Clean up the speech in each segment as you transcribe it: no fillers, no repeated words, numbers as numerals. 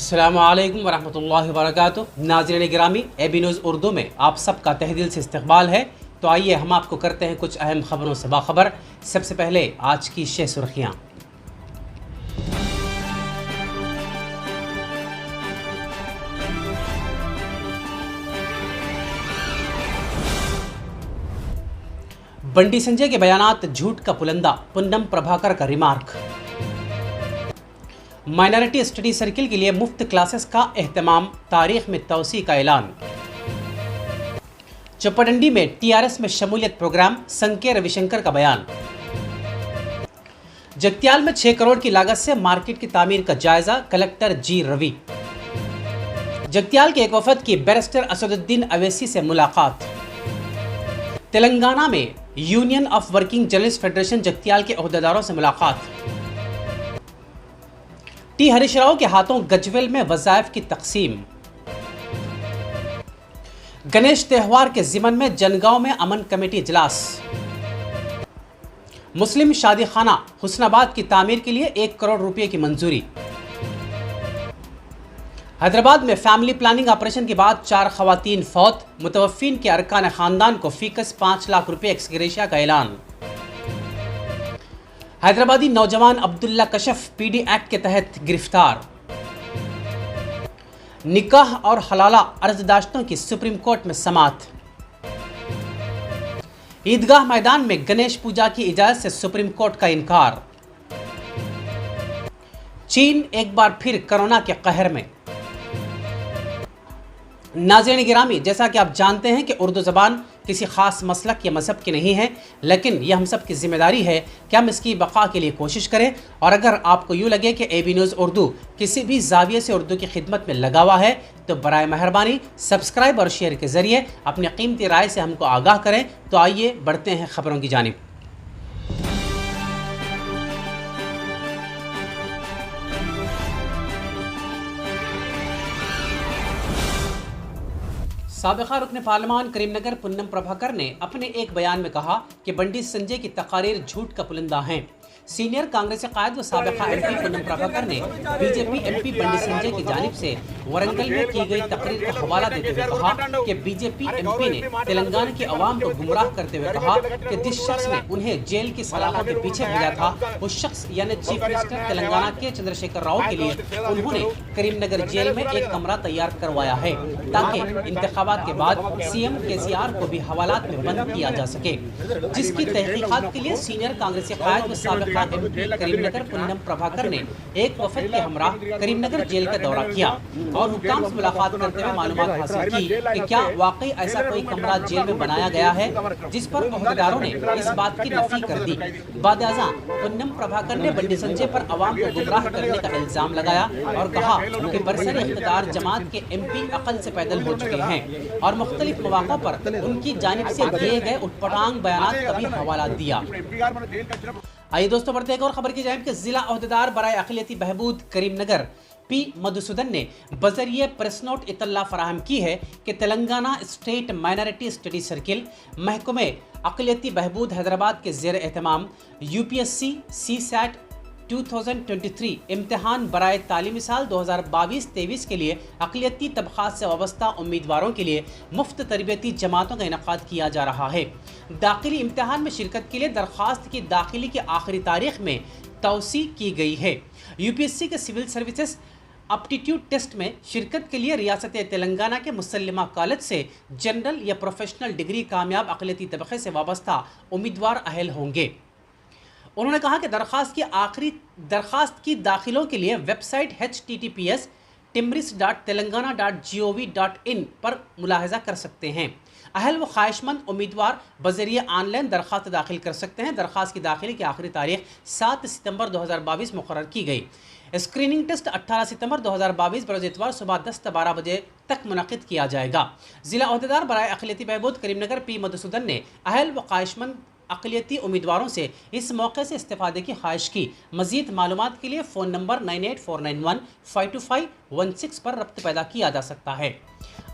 अस्सलामुअलैकुम वरहमतुल्लाहि वबरकातुहू। नाज़रीन गिरामी, एबी न्यूज़ उर्दू में आप सबका तहे दिल से इस्तकबाल है। तो आइए हम आपको करते हैं कुछ अहम खबरों से बाखबर। सबसे पहले आज की शेष सुर्खियाँ। बंडी संजय के बयानात झूठ का पुलंदा, पुन्नम प्रभाकर का रिमार्क। माइनॉरिटी स्टडी सर्किल के लिए मुफ्त क्लासेस का एहतमाम, तारीख में तौसी का ऐलान। चौपडंडी में टीआरएस में शमूलियत प्रोग्राम, संके रविशंकर का बयान। जगत्याल में 6 करोड़ की लागत से मार्केट की तामीर का जायजा, कलेक्टर जी रवि। जगत्याल के एक वफद की बैरिस्टर असदुद्दीन अवैसी से मुलाकात। तेलंगाना में union of working journalist federation Jagtial के ओहदेदारों से मुलाकात। टी हरीश राव के हाथों गजवेल में वज़ाइफ की तकसीम। गणेश त्योहार के ज़िमन में जनगांव में अमन कमेटी इजलास। मुस्लिम शादी खाना हुस्नाबाद की तामीर के लिए 1 करोड़ रुपए की मंजूरी। हैदराबाद में फैमिली प्लानिंग ऑपरेशन के बाद 4 खवातीन फौत, मुतवफ़्फ़ीन के अरकान खानदान को फीकस 5 लाख रुपए एक्सग्रेशिया का ऐलान। हैदराबादी नौजवान अब्दुल्ला कशफ पीडी एक्ट के तहत गिरफ्तार। निकाह और हलाला अर्जदाश्तों की सुप्रीम कोर्ट में समाअत। ईदगाह मैदान में गणेश पूजा की इजाजत से सुप्रीम कोर्ट का इनकार। चीन एक बार फिर कोरोना के कहर में। नाज़रीन गिरामी, जैसा कि आप जानते हैं कि उर्दू ज़बान किसी ख़ास मसलक या मज़हब की नहीं है, लेकिन यह हम सब की जिम्मेदारी है कि हम इसकी बक़ा के लिए कोशिश करें। और अगर आपको यूँ लगे कि एबी न्यूज़ उर्दू किसी भी ज़ाविये से उर्दू की खिदमत में लगा हुआ है, तो बराए मेहरबानी सब्सक्राइब और शेयर के ज़रिए अपनी कीमती राय से हमको आगाह करें। तो आइए बढ़ते हैं ख़बरों की जानिब। साबिक़ा रुकन पार्लिमान करीमनगर पुन्नम प्रभाकर ने अपने एक बयान में कहा कि बंडी संजय की तकारीर झूठ का पुलिंदा हैं। सीनियर कांग्रेसी कायद व साबिक़ा एमपी पुन्नम प्रभाकर ने बीजेपी एमपी बंडी संजय की जानिब से वरंगल में की गई तकरीर का हवाला देते हुए कहा कि बीजेपी एमपी ने तेलंगाना की अवाम को गुमराह करते हुए कहा कि जिस शख्स ने उन्हें जेल की सलाखों के पीछे भेजा था, उस शख्स यानी चीफ मिनिस्टर तेलंगाना के चंद्रशेखर राव के लिए उन्होंने करीमनगर जेल में एक कमरा तैयार करवाया है ताकि इंतखाबात के बाद सीएम केसीआर को भी हवालात में बंद किया जा सके, जिसकी तहकीकात के लिए सीनियर कांग्रेसी कायद व साबिक़ा एमपी करीमनगर पुन्नम प्रभाकर ने एक वफद के हमराह करीमनगर जेल का दौरा किया और हुक्काम से मुलाकात करते हुए मालूमात हासिल की कि क्या वाकई ऐसा कोई कमरा जेल में बनाया गया है, जिस पर ओहदेदारों ने इस बात की नफी कर दी। बादआज़ां पुन्नम प्रभाकर ने बंडी संजय पर अवाम को गुमराह करने का इल्जाम लगाया और कहा कि बरसर इख्तियार जमात के एमपी अकल से पैदल हो चुके हैं और मुख्तलिफ मौक़ों पर उनकी जानिब से दिए गए उटपटांग बयानात का भी हवाला दिया। आइए दोस्तों बढ़ते एक और खबर की जानिब कि जिला ओहदेदार बराए अक़लियती बहबूद करीमनगर पी मधुसूदन ने बजरिए प्रेस नोट इत्तला फराहम की है कि Telangana state minority study circle महकमे अक़लियती बहबूद हैदराबाद के ज़ेर एहतमाम यूपीएससी CSAT 2023 इम्तिहान बराए तालीमी साल 2022-23 के लिए अक़लियती तबक़ात से वाबस्ता उम्मीदवारों के लिए मुफ्त तरबियती जमातों का इनेकाद किया जा रहा है। दाखिली इम्तिहान में शिरकत के लिए दरख्वास्त की दाखिली की आखिरी तारीख में तौसी की गई है। यूपीएससी के सिविल सर्विसेज एप्टीट्यूड टेस्ट में शिरकत के लिए रियासत तेलंगाना के मुसल्लिमा कॉलेज से जनरल या प्रोफेशनल डिग्री कामयाब अक़लियती तबक़े से वाबस्ता उम्मीदवार अहल होंगे। उन्होंने कहा कि दरख्वास्त की दाखिलों के लिए वेबसाइट https://timris.telangana.gov.in पर मुलाहजा कर सकते हैं। अहल व ख्वाहिशमंद उम्मीदवार बजरिए ऑनलाइन दरख्वास्त दाखिल कर सकते हैं। दरख्वास्त की दाखिले की आखिरी तारीख 7 सितंबर 2022 मुकर्रर की गई। स्क्रीनिंग टेस्ट 18 सितंबर 2022 बरोज़ इतवार सुबह 10 से 12 बजे तक मुनक़िद किया जाएगा। ज़िला ओहदेदार बराए अक़लियती बहबूद करीमनगर पी मधुसूदन ने अहल व ख्वाहिशमंद अक़लियती उम्मीदवारों से इस मौके से इस्तेफ़ादे की ख्वाहिश की। मज़ीद मालूमात के लिए फ़ोन नंबर 9849152516 पर रब्त पैदा किया जा सकता है।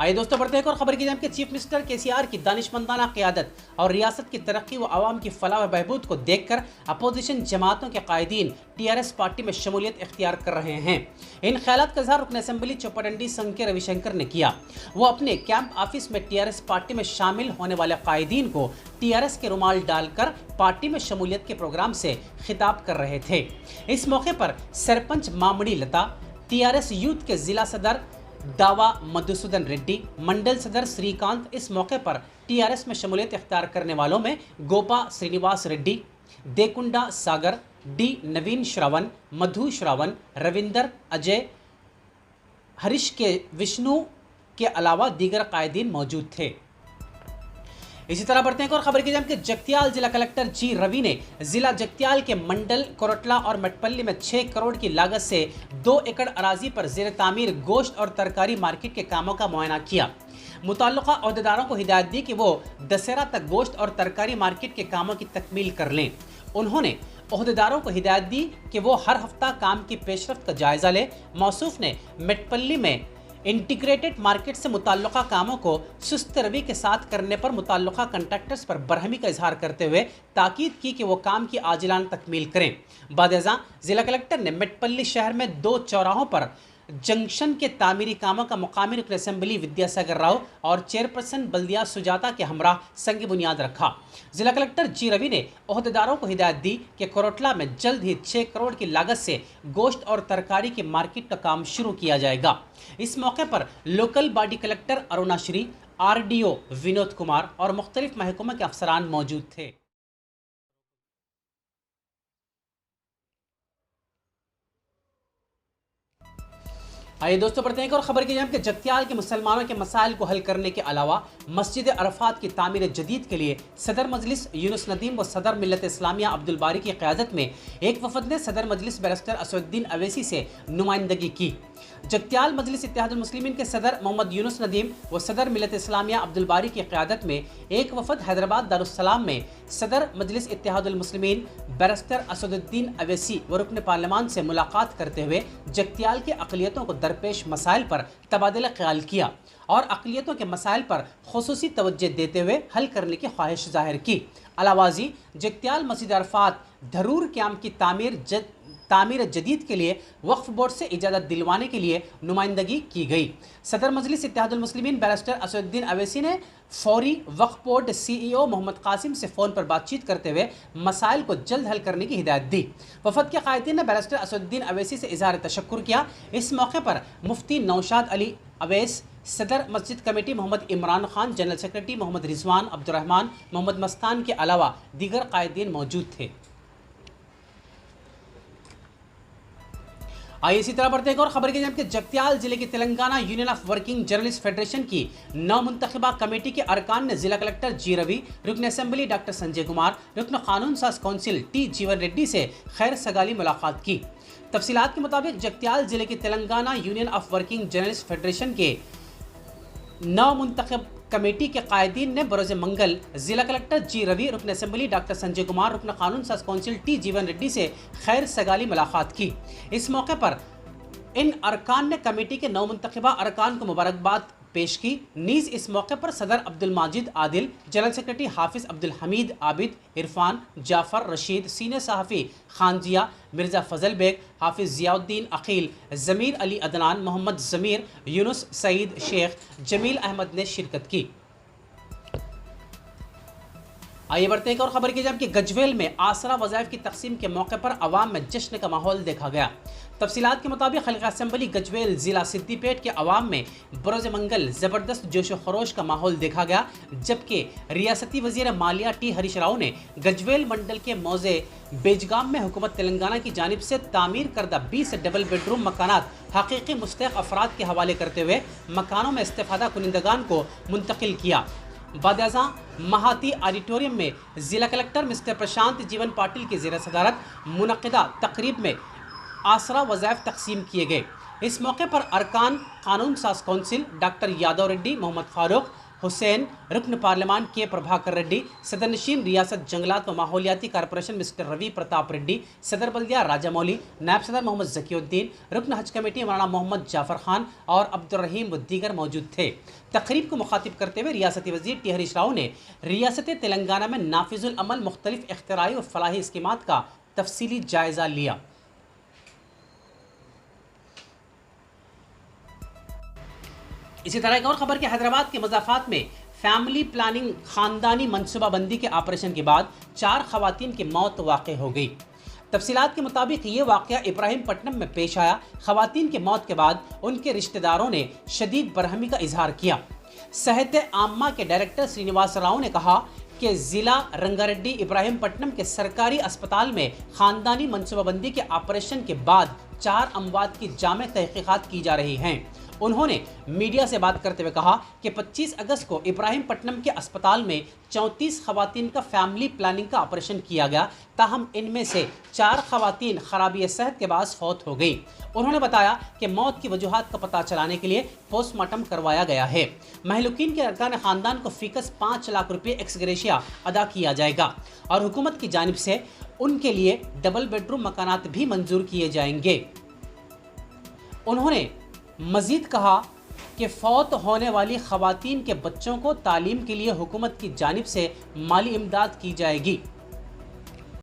आइए दोस्तों बढ़ते हैं और खबर की जानिब कि चीफ मिनिस्टर केसीआर की दानिशमंदाना क़यादत और रियासत की तरक्की व आवाम की फलाह व बहबूद को देखकर अपोजिशन जमातों के कायदीन टीआरएस पार्टी में शमूलियत इख्तियार कर रहे हैं। इन ख्यालात का इज़हार रुकन असेंबली चौपाडंडी संघ के रविशंकर ने किया। वो अपने कैंप ऑफिस में टीआरएस पार्टी में शामिल होने वाले कायदीन को टीआरएस के रुमाल डालकर पार्टी में शमूलियत के प्रोग्राम से खिताब कर रहे थे। इस मौके पर सरपंच मामड़ी लता, टीआरएस यूथ के जिला सदर दावा मधुसूदन रेड्डी, मंडल सदर श्रीकांत, इस मौके पर टीआरएस में शमूलियत इख्तियार करने वालों में गोपा श्रीनिवास रेड्डी, देकुंडा सागर, डी नवीन श्रावण, मधु श्रावण, रविंदर, अजय, हरीश के विष्णु के अलावा दीगर कायदीन मौजूद थे। इसी तरह बढ़ते हैं और खबर की जानिब कि जगतियाल जिला कलेक्टर जी रवि ने जिला जगतियाल के मंडल कोरटला और मटपल्ली में 6 करोड़ की लागत से 2 एकड़ अराजी पर ज़ेर तामीर गोश्त और तरकारी मार्केट के कामों का मुआयना किया। मुताल्लिका अहदेदारों को हिदायत दी कि वो दशहरा तक गोश्त और तरकारी मार्केट के कामों की तकमील कर लें। उन्होंने अहदेदारों को हिदायत दी कि वो हर हफ्ता काम की पेशरफ्त का जायजा ले। मौसूफ ने मटपल्ली में इंटीग्रेटेड मार्केट से मुताल्लिका कामों को सुस्त रवि के साथ करने पर मुताल्लिका कंट्रैक्टर्स पर बरहमी का इजहार करते हुए ताकीद की कि वो काम की आजिलाना तकमील करें। बादजा जिला कलेक्टर ने मटपल्ली शहर में 2 चौराहों पर जंक्शन के तामीरी कामों का मुकामी रुकन असेंबली विद्यासागर राव और चेयरपर्सन बल्दिया सुजाता के हमरा संग बुनियाद रखा। जिला कलेक्टर जी रवि ने अहदेदारों को हिदायत दी कि कोरटला में जल्द ही 6 करोड़ की लागत से गोश्त और तरकारी की मार्केट का काम शुरू किया जाएगा। इस मौके पर local body collector Aruna Shri, RDO Vinod Kumar और मुख्तलिफ महकमों के अफसरान मौजूद थे। आइए दोस्तों बढ़ते हैं और खबर की जानिब कि जगतियाल के मुसलमानों के मसाइल को हल करने के अलावा मस्जिद अरफात की तामीर जदीद के लिए सदर मजलिस यूनुस नदीम व सदर मिल्लत इस्लामिया अब्दुल बारी की क़यादत में एक वफद ने सदर मजलिस बैरिस्टर असदुद्दीन अवैसी से नुमाइंदगी की। जगतियाल मजलिस इत्तेहादुल मुस्लिमीन के सदर मोहम्मद यूनुस नदीम व सदर मिल्लत इस्लामिया अब्दुल बारी की क़यादत में एक वफद हैदराबाद दारुस्सलाम में सदर मजलिस इत्तेहादुल मुस्लिमीन बैरिस्टर असदुद्दीन अवैसी व रुकन पार्लियामान से मुलाकात करते हुए जगतियाल के अक़लियतों को दरपेश मसाइल पर तबादला ख्याल किया और अक़लियतों के मसाइल पर खुसूसी तवज्जो देते हुए हल करने की ख्वाहिश जाहिर की। अलावाजी जगतियाल मस्जिद अरफात धरूर कैंप की तामीर जदीद के लिए वक्फ बोर्ड से इजाज़त दिलवाने के लिए नुमाइंदगी की गई। सदर मजलिस इत्तेहादुल मुस्लिमीन बैरिस्टर असदुद्दीन अवैसी ने फौरी वक्फ बोर्ड CEO मोहम्मद कासिम से फ़ोन पर बातचीत करते हुए मसाइल को जल्द हल करने की हिदायत दी। वफद के कायदीन ने बैरिस्टर असदुद्दीन अवैसी से इजहार तशक्कुर किया। इस मौके पर मुफ्ती नौशाद अली अवैस, सदर मस्जिद committee Mohammad Imran Khan, general secretary Mohammad Rizwan Abdurrahman, Mohammad Mastan के अलावा दीगर कायदीन मौजूद थे। आइए इसी तरह बढ़ते हैं और खबर की जानिब कि जगतियाल जिले की Telangana union of working journalist federation की नवमुंतखबा कमेटी के अरकान ने जिला कलेक्टर जी रवि, रुकन असेंबली डॉक्टर संजय कुमार, रुकन कानून साज काउंसिल T जीवन रेड्डी से खैर सगाली मुलाकात की। तफसीलात के मुताबिक जगतियाल जिले की Telangana union of working journalist federation के नवमुंतखब कमेटी के कायदीन ने बरोज़ मंगल जिला कलेक्टर जी रवि, रुकन असेंबली डॉक्टर संजय कुमार, रुकन कानून साज काउंसिल T जीवन रेड्डी से खैर सगाली मुलाकात की। इस मौके पर इन अरकान ने कमेटी के नवमुंतखबा अरकान को मुबारकबाद पेश की। नीज़ इस मौके पर सदर अब्दुल माजिद आदिल, जनरल सेक्रेटरी हाफिज़ अब्दुल हमीद आबिद, इरफान, जाफ़र रशीद, सीनियर सहाफ़ी खानजिया, मिर्ज़ा फ़ज़ल बेग, हाफिज़ ज़ियाउद्दीन अकील, ज़मीर अली अदनान, मोहम्मद ज़मीर, यूनुस सईद शेख, जमील अहमद ने शिरकत की। आइए बढ़ते हैं और खबर की जानिब कि गजवेल में आसरा वज़ाइफ की तकसीम के मौके पर अवाम में जश्न का माहौल देखा गया। तफसीलात के मुताबिक खल्क़ असेंबली गजवेल ज़िला सिद्दीपेट के अवाम में बरोज़ मंगल ज़बरदस्त जोश व खरोश का माहौल देखा गया, जबकि रियासती वज़ीर मालिया T हरीश राव ने गजवेल मंडल के मौज़े बेजगाम में हुकूमत तेलंगाना की जानिब से तामीर करदा 20 डबल बेडरूम मकानात हकीकी मुस्तहिक़ अफराद के हवाले करते हुए मकानों में इस्तेफ़ादा कुनिंदगान को मुंतकिल किया। बादजा महाती ऑडिटोरियम में ज़िला कलेक्टर मिस्टर प्रशांत जीवन पाटिल की ज़ेर सदारत मुनक़िदा तकरीब में आसरा वज़ाइफ तकसीम किए गए। इस मौके पर अरकान कानून साज काउंसिल डॉक्टर यादव रेड्डी, मोहम्मद फारूक, हुसैन, रुकन पार्लियामान के प्रभाकर रेड्डी, सदरनशीन रियासत जंगलात व माहौलियाती कॉरपोरेशन मिस्टर रवि प्रताप रेड्डी, सदर बल्दिया राजामौली, नायब सदर मोहम्मद जकीउद्दीन, रुकन हज कमेटी मौलाना मोहम्मद जाफर खान और अब्दुल रहीम व दीगर मौजूद थे। तकरीब को मुखातिब करते हुए रियासती वजीर टी हरीश राव ने रियासत तेलंगाना में नाफिजुल अमल मुख्तलिफ इख्तिराई व फलाही स्कीमात का तफसीली जायजा लिया। इसी तरह एक और खबर के हैदराबाद के मज़ाफ़ात में फैमिली प्लानिंग खानदानी मनसूबाबंदी के ऑपरेशन के बाद 4 खवातीन की मौत वाक़ हो गई। तफसीलात के मुताबिक ये वाक़या इब्राहिमपट्टनम में पेश आया। खवातीन की मौत के बाद उनके रिश्तेदारों ने शदीद बरहमी का इजहार किया। सेहत आम्मा के डायरेक्टर श्रीनिवास राव ने कहा कि ज़िला रंगारेड्डी इब्राहिमपट्टनम के सरकारी अस्पताल में खानदानी मनसूबाबंदी के ऑपरेशन के बाद 4 अमवात की जामे तहकीकात की जा रही हैं। उन्होंने मीडिया से बात करते हुए कहा कि 25 अगस्त को इब्राहिमपट्टनम के अस्पताल में 34 खवातीन का फैमिली प्लानिंग का ऑपरेशन किया गया, ताहम इनमें से 4 खवातीन खराबी सेहत के बाद फौत हो गई। उन्होंने बताया कि मौत की वजूहात का पता चलाने के लिए पोस्टमार्टम करवाया गया है। महलूकीन के अरकान ख़ानदान को फ़ीकस 5 लाख रुपये एक्स ग्रेशिया अदा किया जाएगा और हुकूमत की जानिब से उनके लिए डबल बेडरूम मकानात भी मंजूर किए जाएंगे। उन्होंने मजीद कहा कि फौत होने वाली खवातीन के बच्चों को तालीम के लिए हुकूमत की जानिब से माली इमदाद की जाएगी।